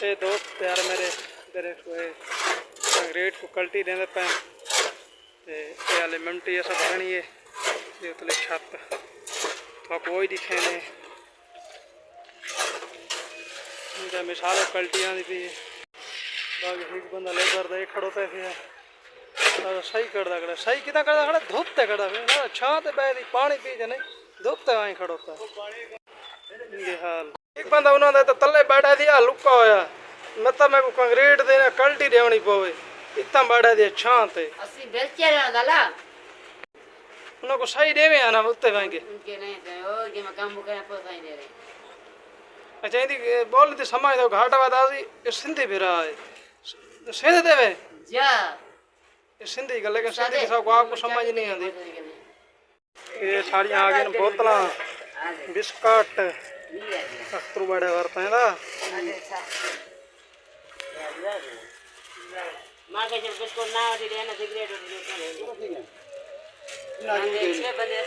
ये दोस्त यार मेरे इधर कंक्रीट को कल्टी देंदे पे ते एलिमेंट ये सब भरनी है ये उतले छत तो कोई दिखे ने इनका मिसाल कल्टी आंदी पई बाकी एक बंदा लेबर दे खड़ोता है सही करदा खड़ा सही कितना करदा खड़ा धूप ते करदा फिर छां ते बैठी पानी पी जने धूप ते आई खड़ोता ये हाल एक बंदा उन्होंने तो तले बैठा दिया लुका होया मतलब मैं को कंक्रीट देना कल्टी देवनी पवे इतना बैठा दिया छां ते असली बेचे रहना दाला उन्हों को सही देवे आना उत्ते भांगे उनके नहीं थे ओ के मैं काम करना पता ही दे रहे अच्छा इंदी बोल दी समझ दो घाटा वादासी ये सिंधी फिरा है सिंध देवे जा ये सिंधी गल लेकिन सिंधी की सब आपको समझ नहीं आती ये सारी आ गई बोतलां बिस्कुट अखरू बड़े वरते हैं ना मां के जब बिस्कुट ना होती है ना सिगरेट होती है ना ये बंदे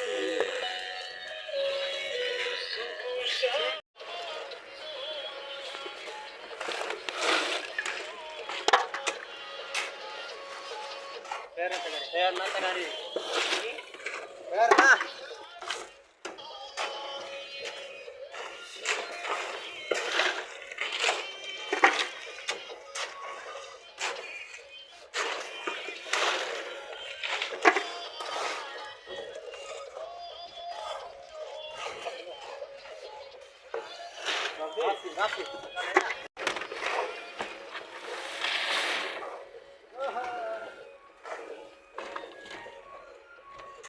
पैर ना तगारी पैर ना Gracias.